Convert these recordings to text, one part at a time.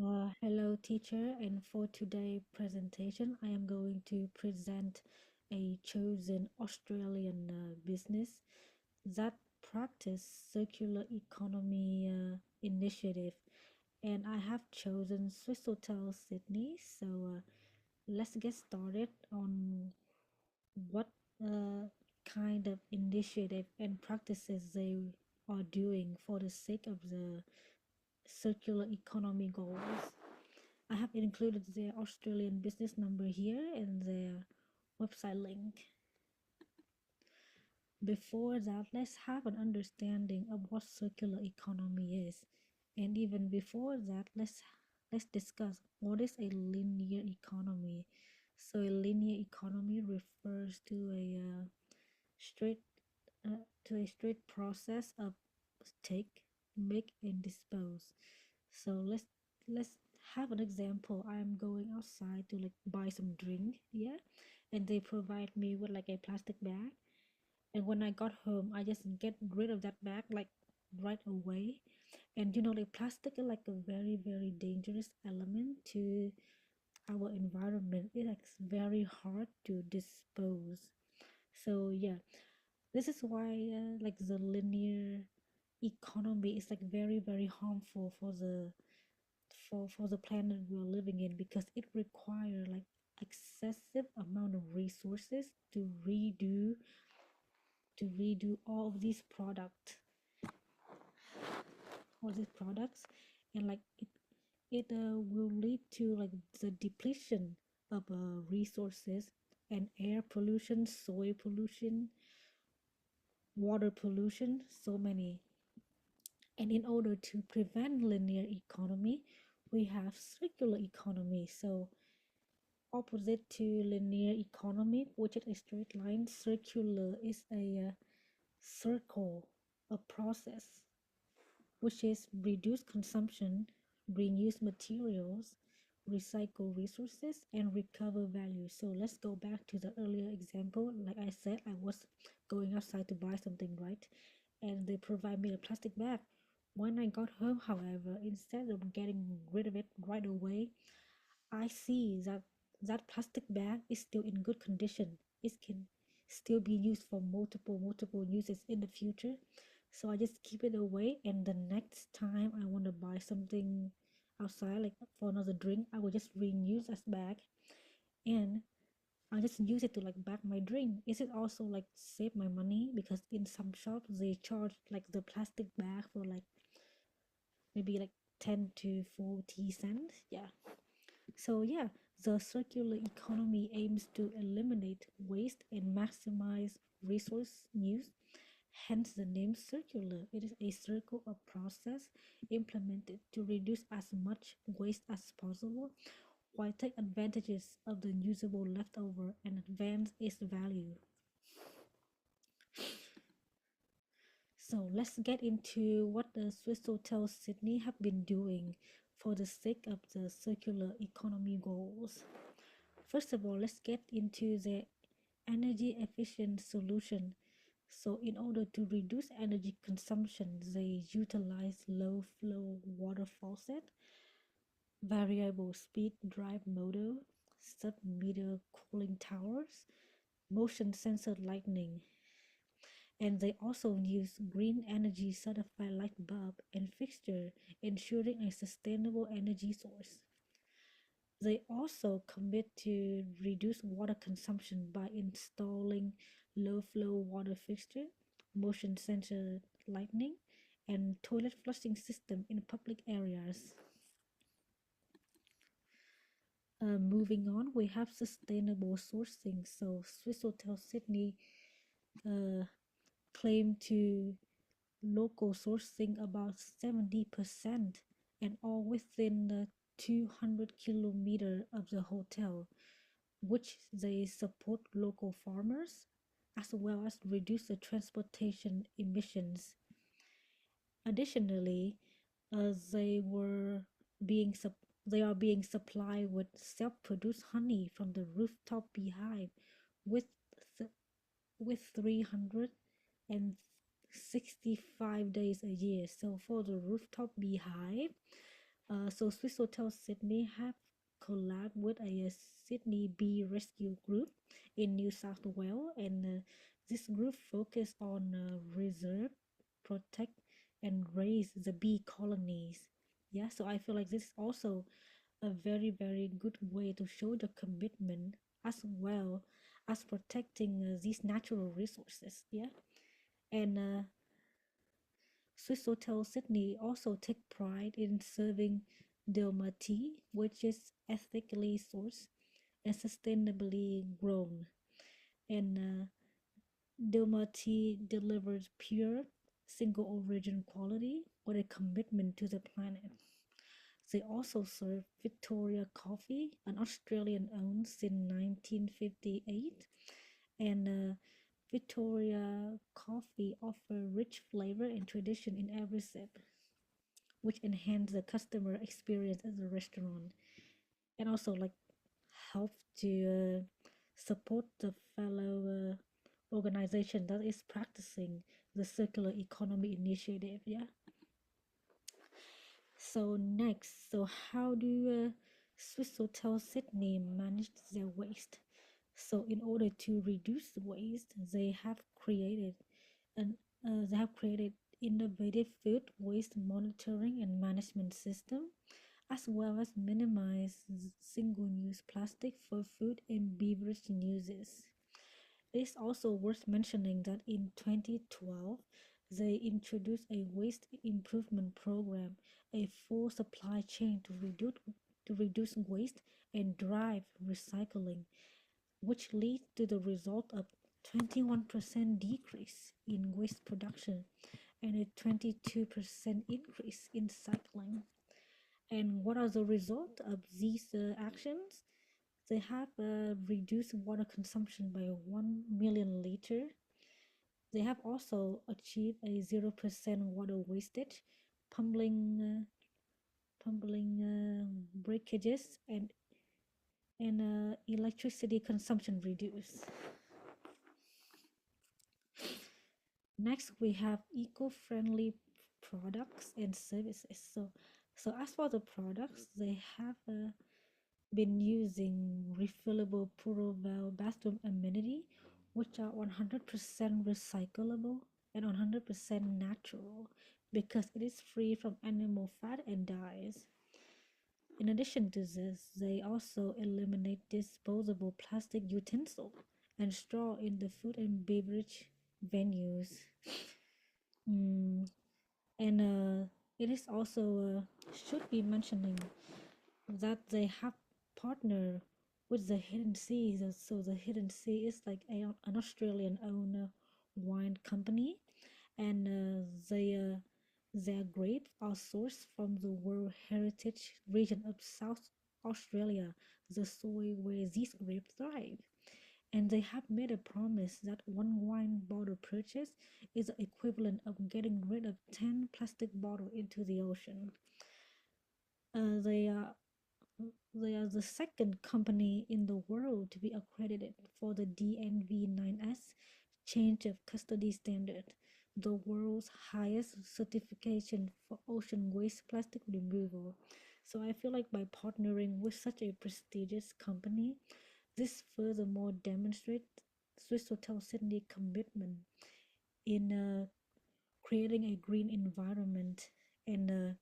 Hello teacher, and for today's presentation I am going to present a chosen Australian business that practice circular economy initiative, and I have chosen Swissotel Sydney. So let's get started on what kind of initiative and practices they are doing for the sake of the circular economy goals. I have included their Australian business number here and their website link. Before that, let's have an understanding of what circular economy is. And even before that, let's discuss what is a linear economy. So a linear economy refers straight to a straight process of take, make, and dispose. So let's have an example. I'm going outside to like buy some drink, yeah, and they provide me with like a plastic bag. And when I got home, I just get rid of that bag like right away. And like plastic is like a very very dangerous element to our environment. It's like very hard to dispose. So yeah, this is why like the linear economy is like very very harmful for the planet we're living in, because it requires like excessive amount of resources to redo all these products, and like it will lead to like the depletion of resources and air pollution, soil pollution, water pollution, so many. And in order to prevent linear economy, we have circular economy. So opposite to linear economy, which is a straight line, circular is a circle, a process, which is reduce consumption, reuse materials, recycle resources, and recover value. So let's go back to the earlier example. Like I said, I was going outside to buy something, right? And they provide me a plastic bag. When I got home, however, instead of getting rid of it right away, I see that that plastic bag is still in good condition. It can still be used for multiple uses in the future. So I just keep it away, and the next time I want to buy something outside, like for another drink, I will just reuse that bag, and I just use it to like bag my drink. Is it also like save my money, because in some shops they charge like the plastic bag for like maybe like 10 to 40 cents. Yeah. So yeah, the circular economy aims to eliminate waste and maximize resource use. Hence the name circular. It is a circle of process implemented to reduce as much waste as possible while take advantages of the usable leftover and advance its value. So let's get into what the Swissotel Sydney have been doing for the sake of the circular economy goals. First of all, let's get into the energy efficient solution. So in order to reduce energy consumption, they utilize low flow water faucet, variable speed drive motor, sub meter cooling towers, motion sensor lighting, and they also use green energy certified light bulb and fixture, ensuring a sustainable energy source. They also commit to reduce water consumption by installing low flow water fixture, motion sensor lighting, and toilet flushing system in public areas. Moving on, we have sustainable sourcing. So Swissotel Sydney uh, claim to local sourcing about 70%, and all within the 200 kilometer of the hotel, which they support local farmers as well as reduce the transportation emissions. Additionally, they were being they are being supplied with self-produced honey from the rooftop beehive with th- with 365 days a year. So for the rooftop beehive, So Swissotel Sydney have collabed with a Sydney bee rescue group in New South Wales, and this group focus on reserve, protect, and raise the bee colonies. Yeah, so I feel like this is also a very good way to show the commitment as well as protecting these natural resources. Yeah, and Swiss Hotel Sydney also take pride in serving Dilma tea, which is ethically sourced and sustainably grown. And Dilma tea delivers pure, single origin quality with a commitment to the planet. They also serve Victoria Coffee, an Australian owned since 1958, and Victoria Coffee offer rich flavor and tradition in every sip, which enhance the customer experience at the restaurant, and also like help to support the fellow organization that is practicing the circular economy initiative. Yeah. So next, so how do Swiss Hotel Sydney manage their waste? So in order to reduce waste, an they have created innovative food waste monitoring and management system, as well as minimize single-use plastic for food and beverage uses. It is also worth mentioning that in 2012, they introduced a waste improvement program, a full supply chain to reduce waste and drive recycling, which leads to the result of 21% decrease in waste production and a 22% increase in cycling. And what are the result of these actions? They have reduced water consumption by 1 million liter. They have also achieved a 0% water wastage, breakages, and electricity consumption reduced. Next, we have eco-friendly products and services. So as for the products, they have been using refillable Purell bathroom amenity, which are 100% recyclable and 100% natural because it is free from animal fat and dyes. In addition to this, they also eliminate disposable plastic utensil and straw in the food and beverage venues. Mm, and it is also should be mentioning that they have partnered with the Hidden Seas. So the Hidden Sea is like an Australian owned wine company, and their grapes are sourced from the World Heritage region of South Australia, the soil where these grapes thrive. And they have made a promise that one wine bottle purchase is the equivalent of getting rid of 10 plastic bottles into the ocean. Uh, they are they are the second company in the world to be accredited for the DNV9S change of custody standard, the world's highest certification for ocean waste plastic removal. So I feel like by partnering with such a prestigious company, this furthermore demonstrates Swiss Hotel Sydney commitment in creating a green environment and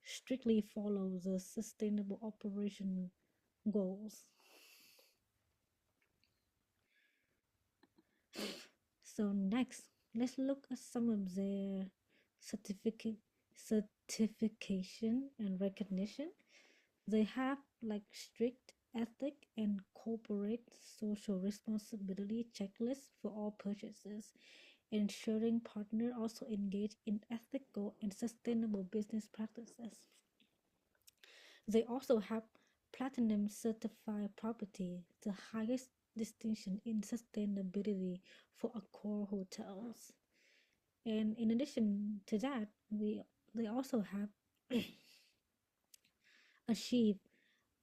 strictly follow the sustainable operation goals. So next, let's look at some of their certificate certification and recognition. They have like strict ethic and corporate social responsibility checklists for all purchases, ensuring partner also engage in ethical and sustainable business practices. They also have platinum certified property, the highest distinction in sustainability for Accor hotels. And in addition to that, we they also have achieved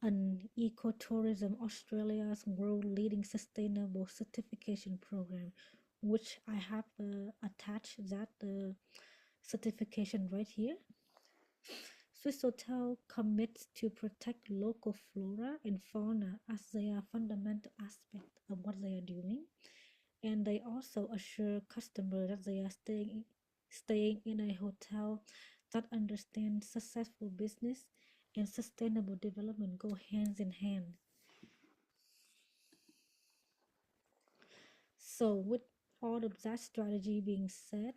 an Ecotourism Australia's world leading sustainable certification program, which I have attached that certification right here. Swissotel commits to protect local flora and fauna as they are fundamental aspect of what they are doing, and they also assure customers that they are staying in a hotel that understands successful business and sustainable development go hands in hand. So, with all of that strategy being said,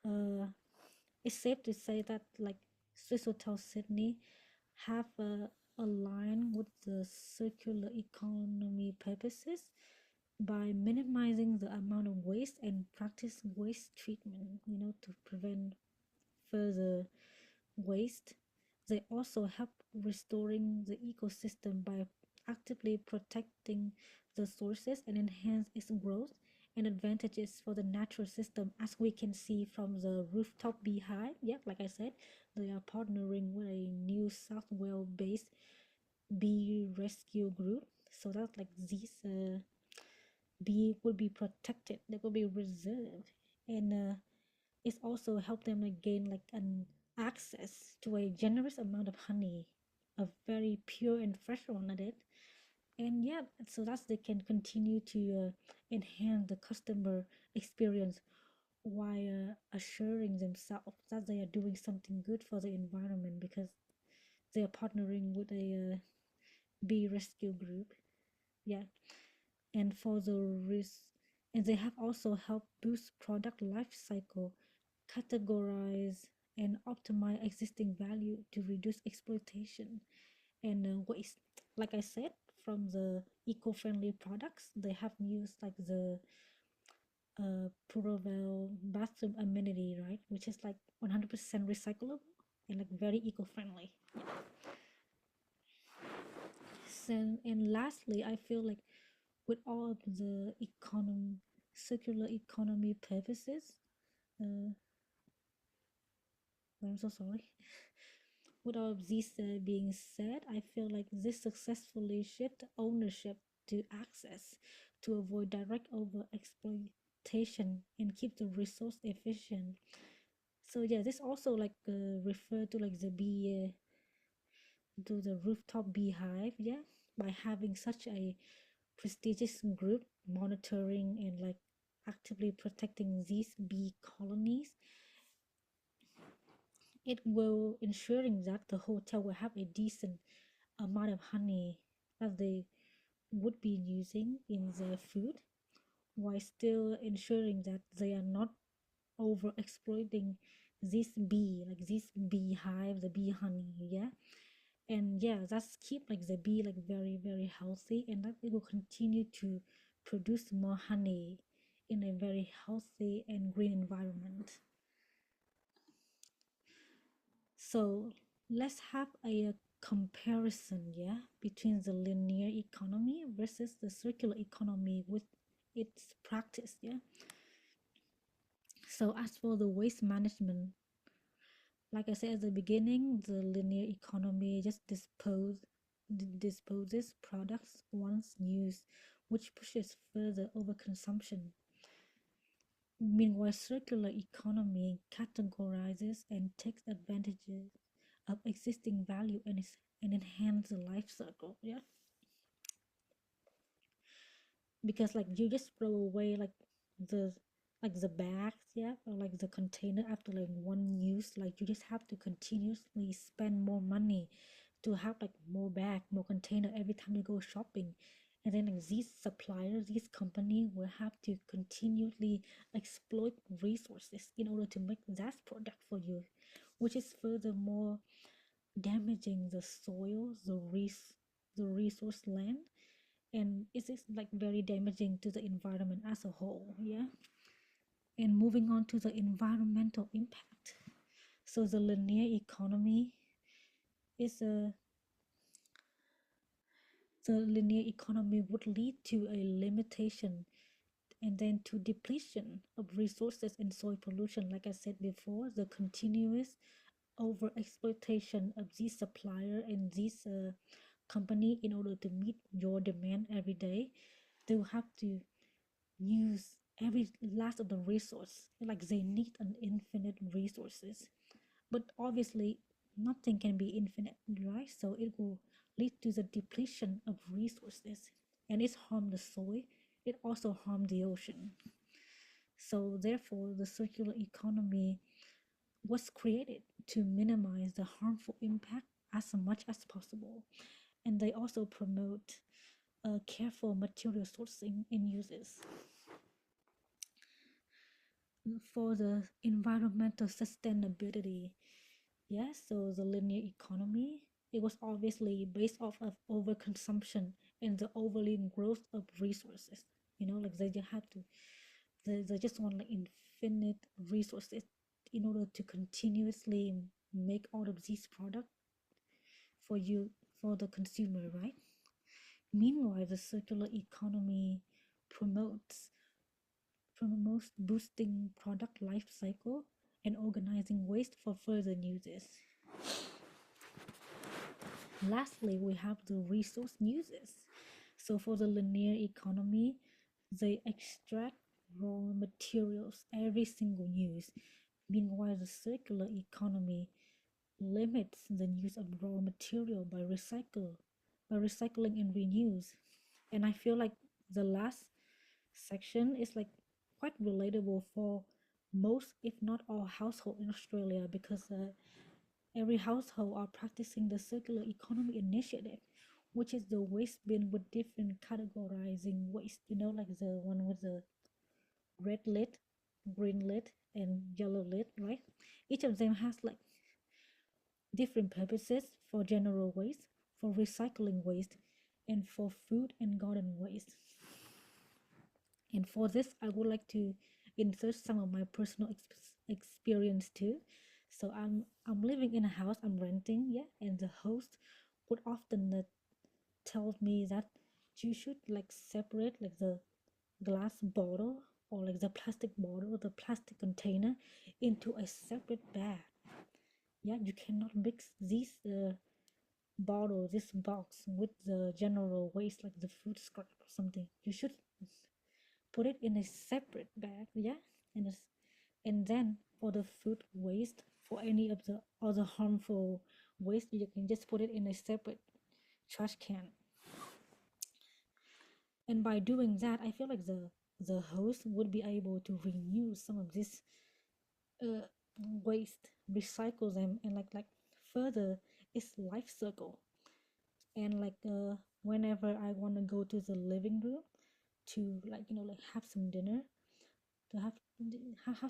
uh, it's safe to say that like Swiss Hotel Sydney have aligned with the circular economy purposes by minimizing the amount of waste and practice waste treatment, to prevent further waste. They also help restoring the ecosystem by actively protecting the sources and enhance its growth and advantages for the natural system, as we can see from the rooftop beehive. Yeah, like I said, they are partnering with a New South Wales based bee rescue group, so that like these bee will be protected, they will be reserved, and it's also helped them like gain like an access to a generous amount of honey, a very pure and fresh one at it. And yeah, so that they can continue to enhance the customer experience while assuring themselves that they are doing something good for the environment, because they are partnering with a bee rescue group. Yeah, and for the risk, and they have also helped boost product life cycle, categorize and optimize existing value to reduce exploitation and waste. Like I said, from the eco-friendly products, they have used like the Puravel bathroom amenity, right, which is like 100% recyclable and like very eco-friendly. So, and lastly, I feel like with all of the circular economy purposes, uh, I'm so sorry. With all of this being said, I feel like this successfully shift ownership to access to avoid direct over exploitation and keep the resource efficient. So yeah, this also like refer to like the bee to the rooftop beehive. Yeah, by having such a prestigious group monitoring and like actively protecting these bee colonies, it will ensuring that the hotel will have a decent amount of honey that they would be using in their food, while still ensuring that they are not over exploiting this bee, like this beehive, the bee honey. Yeah, and yeah, that's keep like the bee like very very healthy, and that it will continue to produce more honey in a very healthy and green environment. So let's have a comparison, yeah, between the linear economy versus the circular economy with its practice, yeah. So as for the waste management, like I said at the beginning, the linear economy just disposes products once used, which pushes further overconsumption. Meanwhile, circular economy categorizes and takes advantages of existing value and enhance the life cycle. Yeah, because like you just throw away the the bags, yeah, or like the container after like one use. Like you just have to continuously spend more money to have like more bag, more container every time you go shopping. And then like these suppliers, these company will have to continually exploit resources in order to make that product for you, which is furthermore damaging the soil, the resource land, and it is like very damaging to the environment as a whole. Yeah, and moving on to the environmental impact. So the linear economy is a the linear economy would lead to a limitation and then to depletion of resources and soil pollution. Like I said before, the continuous over exploitation of these supplier and these company in order to meet your demand every day, they will have to use every last of the resource, like they need an infinite resources. But obviously nothing can be infinite, right? So it will lead to the depletion of resources, and it's harm the soil. It also harm the ocean. So therefore, the circular economy was created to minimize the harmful impact as much as possible, and they also promote careful material sourcing and uses. For the environmental sustainability, yes, so the linear economy, it was obviously based off of overconsumption and the overly growth of resources. Like they just have to, they just want like infinite resources in order to continuously make all of these products for you, for the consumer, right? Meanwhile, the circular economy promotes promotes boosting product life cycle and organizing waste for further uses. Lastly, we have the resource uses. So for the linear economy, they extract raw materials every single use. Meanwhile, the circular economy limits the use of raw material by recycling and reuse. And I feel like the last section is like quite relatable for most, if not all, household in Australia, because every household are practicing the circular economy initiative, which is the waste bin with different categorizing waste. Like the one with the red lid, green lid, and yellow lid, right? Each of them has like different purposes: for general waste, for recycling waste, and for food and garden waste. And for this, I would like to insert some of my personal experience too. So I'm living in a house, I'm renting, yeah, and the host would often tell me that you should like separate like the glass bottle or like the plastic bottle, the plastic container into a separate bag. Yeah, you cannot mix these bottle, this box with the general waste like the food scrap or something. You should put it in a separate bag, yeah, and then for the food waste, for any of the other harmful waste, you can just put it in a separate trash can. And by doing that, I feel like the host would be able to reuse some of this uh, waste, recycle them, and like further its life circle. And like whenever I want to go to the living room to like like have some dinner, to have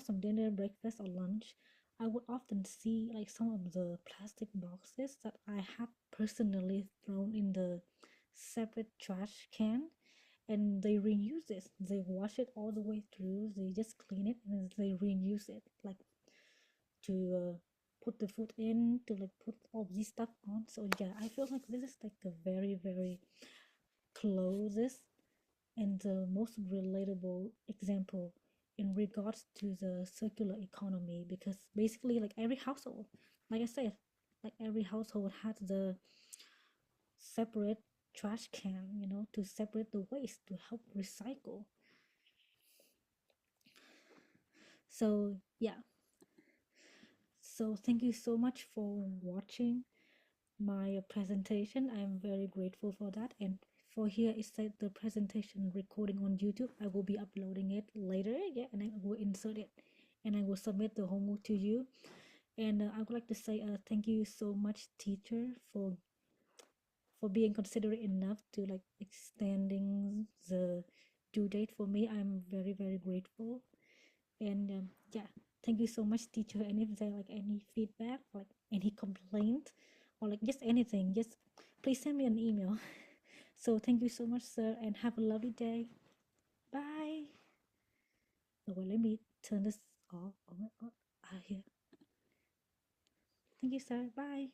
some dinner, breakfast, or lunch, I would often see like some of the plastic boxes that I have personally thrown in the separate trash can, and they reuse it. They wash it all the way through. They just clean it and they reuse it, like to put the food in, to like put all this stuff on. So yeah, I feel like this is like a very very closest and the most relatable example in regards to the circular economy, because basically like every household, like I said, like every household has the separate trash can, to separate the waste, to help recycle. So yeah, so thank you so much for watching my presentation. I'm very grateful for that. And for here is that the presentation recording on YouTube. I will be uploading it later, yeah, and I will insert it and I will submit the homework to you. And I would like to say thank you so much, teacher, for being considerate enough to like extending the due date for me. I'm very very grateful. And yeah, thank you so much, teacher. And if there like any feedback, like any complaint, or like just anything, just please send me an email. So thank you so much, sir, and have a lovely day. Bye. Oh, well, let me turn this off. Oh my god. Ah, here. Thank you, sir. Bye.